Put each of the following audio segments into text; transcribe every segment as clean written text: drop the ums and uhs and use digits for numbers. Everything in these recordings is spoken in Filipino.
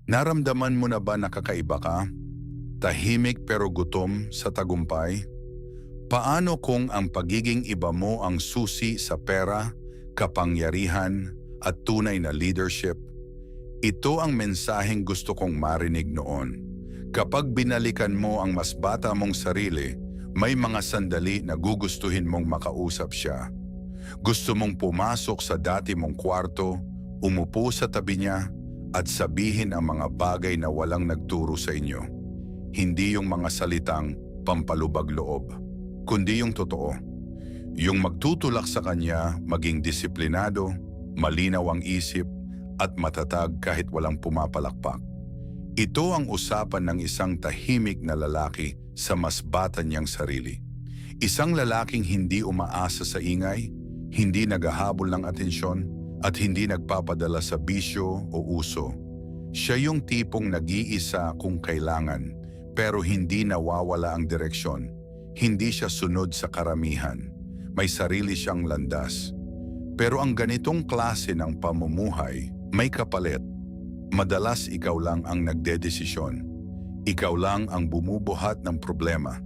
Naramdaman mo na ba na kakaiba ka? Tahimik pero gutom sa tagumpay? Paano kung ang pagiging iba mo ang susi sa pera, kapangyarihan, at tunay na leadership? Ito ang mensaheng gusto kong marinig noon. Kapag binalikan mo ang mas bata mong sarili, may mga sandali na gugustuhin mong makausap siya. Gusto mong pumasok sa dati mong kwarto, umupo sa tabi niya, at sabihin ang mga bagay na walang nagturo sa inyo. Hindi yung mga salitang pampalubag loob, kundi yung totoo. Yung magtutulak sa kanya maging disiplinado, malinaw ang isip, at matatag kahit walang pumapalakpak. Ito ang usapan ng isang tahimik na lalaki sa mas bata niyang sarili. Isang lalaking hindi umaasa sa ingay, hindi naghahabol ng atensyon, at hindi nagpapadala sa bisyo o uso. Siya yung tipong nag-iisa kung kailangan, pero hindi nawawala ang direksyon. Hindi siya sunod sa karamihan. May sarili siyang landas. Pero ang ganitong klase ng pamumuhay, may kapalit. Madalas ikaw lang ang nagdedesisyon. Ikaw lang ang bumubuhat ng problema.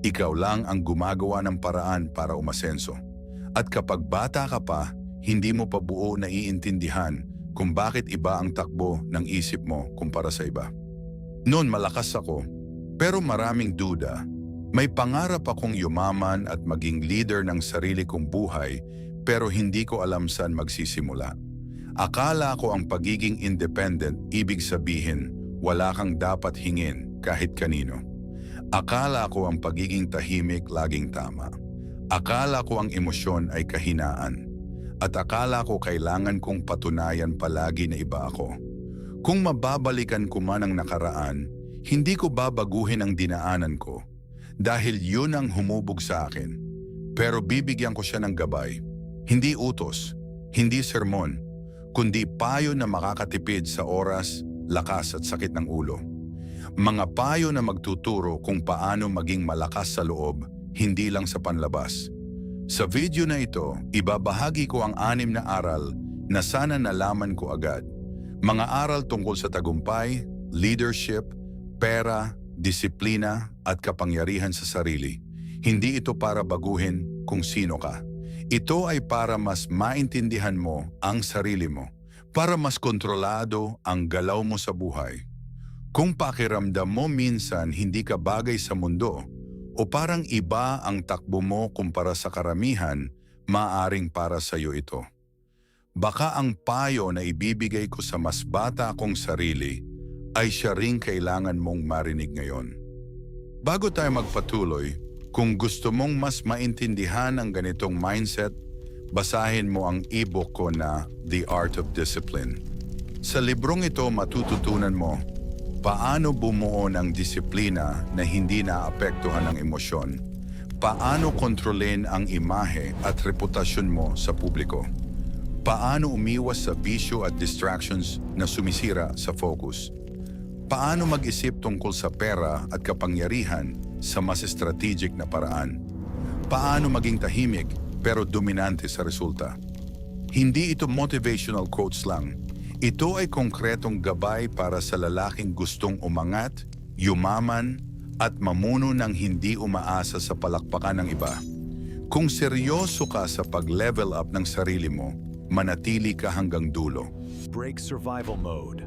Ikaw lang ang gumagawa ng paraan para umasenso. At kapag bata ka pa, hindi mo pa buo naiintindihan kung bakit iba ang takbo ng isip mo kumpara sa iba. Noon malakas ako, pero maraming duda. May pangarap akong yumaman at maging leader ng sarili kong buhay, pero hindi ko alam saan magsisimula. Akala ko ang pagiging independent ibig sabihin wala kang dapat hingin kahit kanino. Akala ko ang pagiging tahimik laging tama. Akala ko ang emosyon ay kahinaan. At akala ko kailangan kong patunayan palagi na iba ako. Kung mababalikan ko man ang nakaraan, hindi ko babaguhin ang dinaanan ko dahil yun ang humubog sa akin. Pero bibigyan ko siya ng gabay. Hindi utos, hindi sermon, kundi payo na makakatipid sa oras, lakas at sakit ng ulo. Mga payo na magtuturo kung paano maging malakas sa loob, hindi lang sa panlabas. Sa video na ito, ibabahagi ko ang 6 na aral na sana nalaman ko agad. Mga aral tungkol sa tagumpay, leadership, pera, disiplina at kapangyarihan sa sarili. Hindi ito para baguhin kung sino ka. Ito ay para mas maintindihan mo ang sarili mo, para mas kontrolado ang galaw mo sa buhay. Kung pakiramdam mo minsan hindi ka bagay sa mundo, o parang iba ang takbo mo kumpara sa karamihan, maaring para sa iyo ito. Baka ang payo na ibibigay ko sa mas bata kong sarili ay siya ring kailangan mong marinig ngayon. Bago tayo magpatuloy, kung gusto mong mas maintindihan ang ganitong mindset, basahin mo ang e-book ko na The Art of Discipline. Sa librong ito matututunan mo paano bumuo ng disiplina na hindi naapektuhan ng emosyon, paano kontrolin ang imahe at reputasyon mo sa publiko, paano umiwas sa bisyo at distractions na sumisira sa focus, paano mag-isip tungkol sa pera at kapangyarihan sa mas strategic na paraan, paano maging tahimik pero dominante sa resulta. Hindi ito motivational quotes lang. Ito ay konkretong gabay para sa lalaking gustong umangat, yumaman, at mamuno ng hindi umaasa sa palakpakan ng iba. Kung seryoso ka sa pag-level up ng sarili mo, manatili ka hanggang dulo. Break survival mode.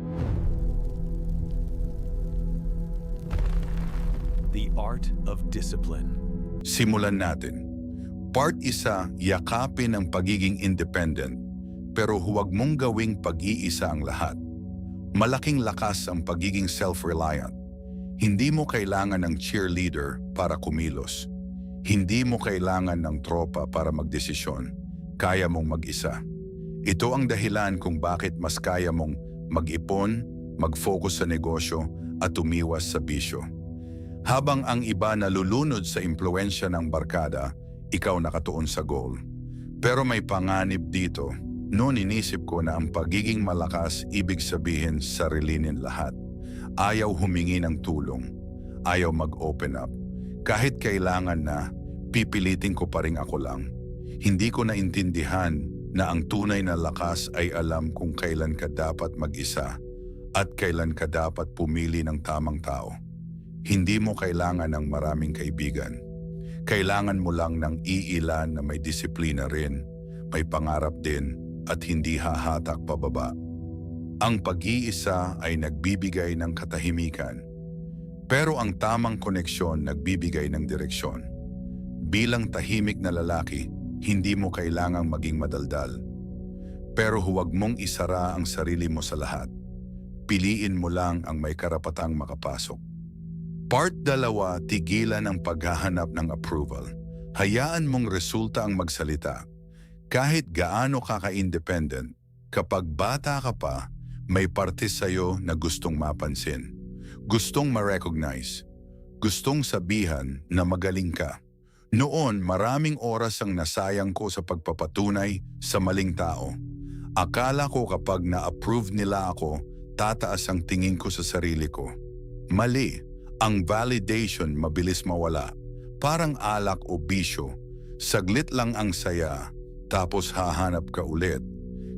The art of discipline. Simulan natin. Part 1, yakapin ang pagiging independent. Pero huwag mong gawing pag-iisa ang lahat. Malaking lakas ang pagiging self-reliant. Hindi mo kailangan ng cheerleader para kumilos. Hindi mo kailangan ng tropa para magdesisyon. Kaya mong mag-isa. Ito ang dahilan kung bakit mas kaya mong mag-ipon, mag-focus sa negosyo at umiwas sa bisyo. Habang ang iba nalulunod sa impluensya ng barkada, ikaw nakatuon sa goal. Pero may panganib dito. Noon inisip ko na ang pagiging malakas ibig sabihin sarilinin lahat. Ayaw humingi ng tulong. Ayaw mag-open up. Kahit kailangan na, pipilitin ko pa rin ako lang. Hindi ko naintindihan na ang tunay na lakas ay alam kung kailan ka dapat mag-isa at kailan ka dapat pumili ng tamang tao. Hindi mo kailangan ng maraming kaibigan. Kailangan mo lang ng iilan na may disiplina rin, may pangarap din, at hindi hahatak pababa. Ang pag-iisa ay nagbibigay ng katahimikan, pero ang tamang koneksyon nagbibigay ng direksyon. Bilang tahimik na lalaki, hindi mo kailangang maging madaldal. Pero huwag mong isara ang sarili mo sa lahat. Piliin mo lang ang may karapatang makapasok. Part 2, tigilan ang paghahanap ng approval. Hayaan mong resulta ang magsalita. Kahit gaano ka ka-independent, kapag bata ka pa, may parte sa'yo na gustong mapansin. Gustong ma-recognize. Gustong sabihan na magaling ka. Noon, maraming oras ang nasayang ko sa pagpapatunay sa maling tao. Akala ko kapag na-approve nila ako, tataas ang tingin ko sa sarili ko. Mali. Ang validation mabilis mawala. Parang alak o bisyo. Saglit lang ang saya, tapos hahanap ka ulit.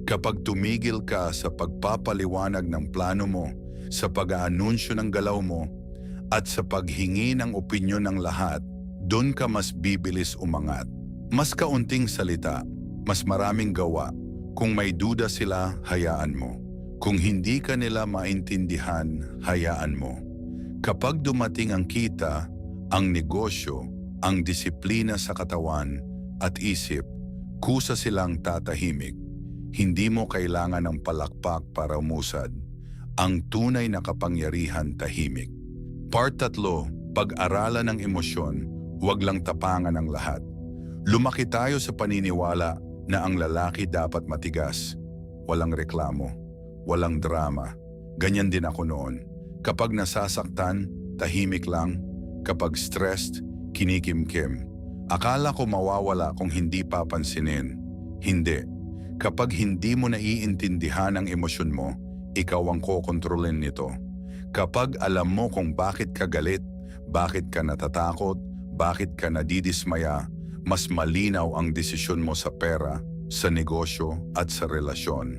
Kapag tumigil ka sa pagpapaliwanag ng plano mo, sa pag-aanunsyo ng galaw mo, at sa paghingi ng opinyon ng lahat, doon ka mas bibilis umangat. Mas kaunting salita, mas maraming gawa. Kung may duda sila, hayaan mo. Kung hindi ka nila maintindihan, hayaan mo. Kapag dumating ang kita, ang negosyo, ang disiplina sa katawan at isip, kusa silang tatahimik. Hindi mo kailangan ng palakpak para umusad. Ang tunay na kapangyarihan tahimik. Part 3, pag-aralan ng emosyon, huwag lang tapangan ang lahat. Lumaki tayo sa paniniwala na ang lalaki dapat matigas. Walang reklamo, walang drama. Ganyan din ako noon. Kapag nasasaktan, tahimik lang. Kapag stressed, kinikimkim. Akala ko mawawala kung hindi papansinin. Hindi. Kapag hindi mo naiintindihan ang emosyon mo, ikaw ang kokontrolin nito. Kapag alam mo kung bakit ka galit, bakit ka natatakot, bakit ka nadidismaya, mas malinaw ang desisyon mo sa pera, sa negosyo at sa relasyon.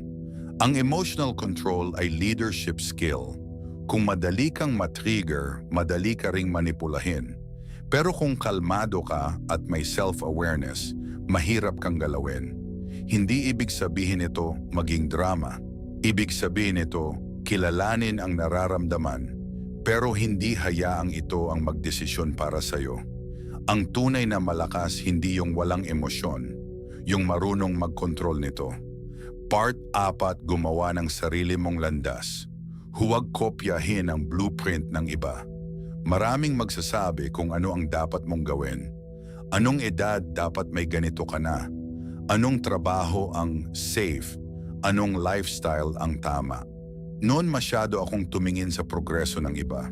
Ang emotional control ay leadership skill. Kung madali kang matrigger, madali ka ring manipulahin. Pero kung kalmado ka at may self-awareness, mahirap kang galawin. Hindi ibig sabihin ito maging drama. Ibig sabihin ito, kilalanin ang nararamdaman, pero hindi hayaang ito ang magdesisyon para sa'yo. Ang tunay na malakas hindi yung walang emosyon, yung marunong magkontrol nito. Part 4, gumawa ng sarili mong landas. Huwag kopyahin ang blueprint ng iba. Maraming magsasabi kung ano ang dapat mong gawin. Anong edad dapat may ganito ka na? Anong trabaho ang safe? Anong lifestyle ang tama? Noon masyado akong tumingin sa progreso ng iba.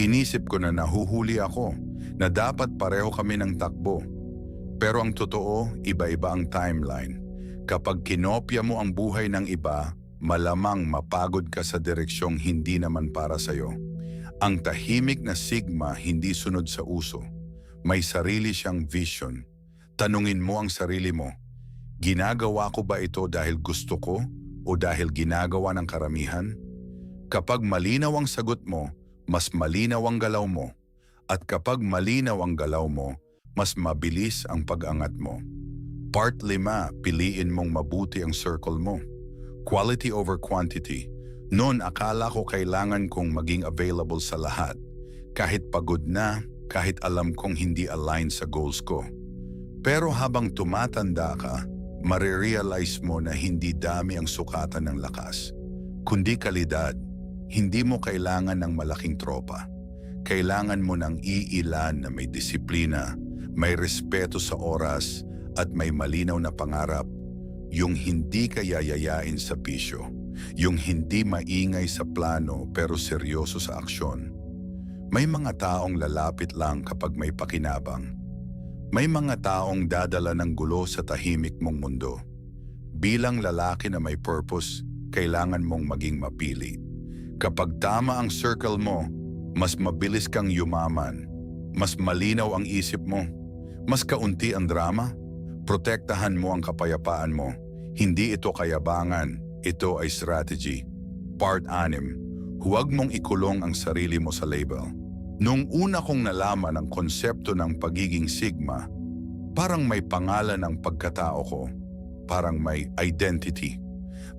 Inisip ko na nahuhuli ako, na dapat pareho kami ng takbo. Pero ang totoo, iba-iba ang timeline. Kapag kinopya mo ang buhay ng iba, malamang mapagod ka sa direksyong hindi naman para sa'yo. Ang tahimik na sigma hindi sunod sa uso. May sarili siyang vision. Tanungin mo ang sarili mo, ginagawa ko ba ito dahil gusto ko o dahil ginagawa ng karamihan? Kapag malinaw ang sagot mo, mas malinaw ang galaw mo. At kapag malinaw ang galaw mo, mas mabilis ang pag-angat mo. Part 5, piliin mong mabuti ang circle mo. Quality over quantity. Noon akala ko kailangan kong maging available sa lahat. Kahit pagod na, kahit alam kong hindi align sa goals ko. Pero habang tumatanda ka, marirealize mo na hindi dami ang sukatan ng lakas, kundi kalidad. Hindi mo kailangan ng malaking tropa. Kailangan mo ng iilan na may disiplina, may respeto sa oras, at may malinaw na pangarap. Yung hindi ka yayayain sa bisyo. Yung hindi maingay sa plano pero seryoso sa aksyon. May mga taong lalapit lang kapag may pakinabang. May mga taong dadala ng gulo sa tahimik mong mundo. Bilang lalaki na may purpose, kailangan mong maging mapili. Kapag tama ang circle mo, mas mabilis kang yumaman. Mas malinaw ang isip mo. Mas kaunti ang drama. Protektahan mo ang kapayapaan mo. Hindi ito kayabangan, ito ay strategy. Part 6. Huwag mong ikulong ang sarili mo sa label. Nung una kong nalaman ang konsepto ng pagiging Sigma, parang may pangalan ang pagkatao ko, parang may identity.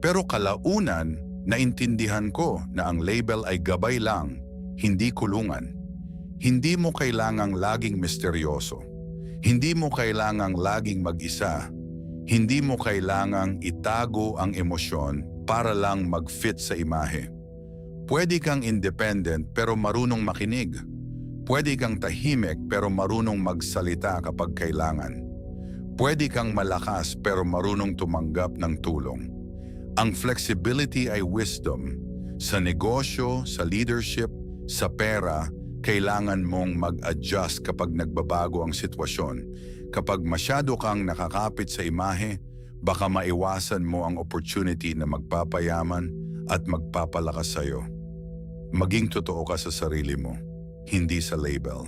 Pero kalaunan, naintindihan ko na ang label ay gabay lang, hindi kulungan. Hindi mo kailangang laging misteryoso. Hindi mo kailangang laging mag-isa. Hindi mo kailangang itago ang emosyon para lang mag-fit sa imahe. Pwede kang independent pero marunong makinig. Pwede kang tahimik pero marunong magsalita kapag kailangan. Pwede kang malakas pero marunong tumanggap ng tulong. Ang flexibility ay wisdom. Sa negosyo, sa leadership, sa pera, kailangan mong mag-adjust kapag nagbabago ang sitwasyon. Kapag masyado kang nakakapit sa imahe, baka maiwasan mo ang opportunity na magpapayaman at magpapalakas sa'yo. Maging totoo ka sa sarili mo, hindi sa label.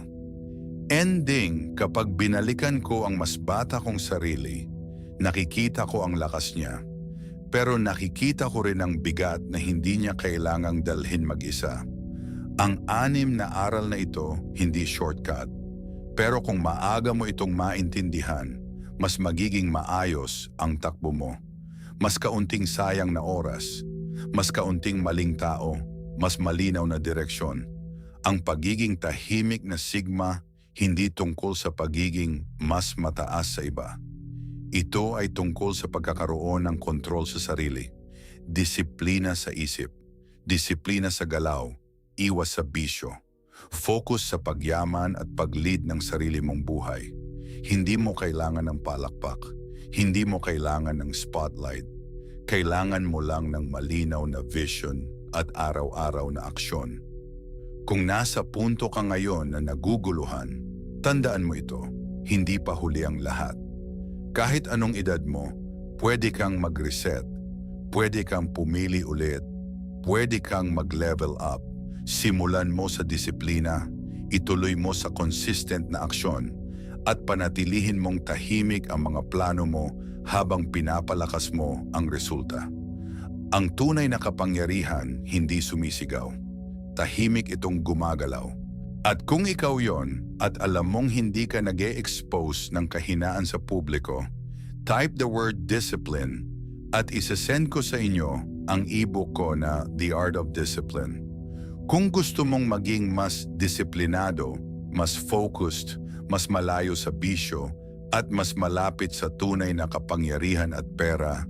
Ending, kapag binalikan ko ang mas bata kong sarili, nakikita ko ang lakas niya. Pero nakikita ko rin ang bigat na hindi niya kailangang dalhin mag-isa. Ang 6 na aral na ito, hindi shortcut. Pero kung maaga mo itong maintindihan, mas magiging maayos ang takbo mo. Mas kaunting sayang na oras, mas kaunting maling tao, mas malinaw na direksyon. Ang pagiging tahimik na Sigma, hindi tungkol sa pagiging mas mataas sa iba. Ito ay tungkol sa pagkakaroon ng kontrol sa sarili, disiplina sa isip, disiplina sa galaw, iwas sa bisyo, focus sa pagyaman at pag-lead ng sarili mong buhay. Hindi mo kailangan ng palakpak, hindi mo kailangan ng spotlight. Kailangan mo lang ng malinaw na vision at araw-araw na aksyon. Kung nasa punto ka ngayon na naguguluhan, tandaan mo ito, hindi pa huli ang lahat. Kahit anong edad mo, pwede kang mag-reset, pwede kang pumili ulit, pwede kang mag-level up. Simulan mo sa disiplina, ituloy mo sa consistent na aksyon, at panatilihin mong tahimik ang mga plano mo habang pinapalakas mo ang resulta. Ang tunay na kapangyarihan hindi sumisigaw. Tahimik itong gumagalaw. At kung ikaw yon at alam mong hindi ka nag-e-expose ng kahinaan sa publiko, type the word discipline at isasend ko sa inyo ang ebook ko na The Art of Discipline. Kung gusto mong maging mas disiplinado, mas focused, mas malayo sa bisyo, at mas malapit sa tunay na kapangyarihan at pera,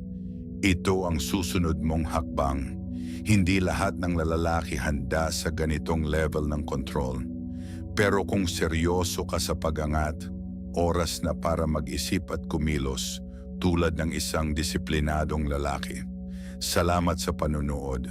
ito ang susunod mong hakbang. Hindi lahat ng lalaki handa sa ganitong level ng control. Pero kung seryoso ka sa pag-angat, oras na para mag-isip at kumilos tulad ng isang disiplinadong lalaki. Salamat sa panunood.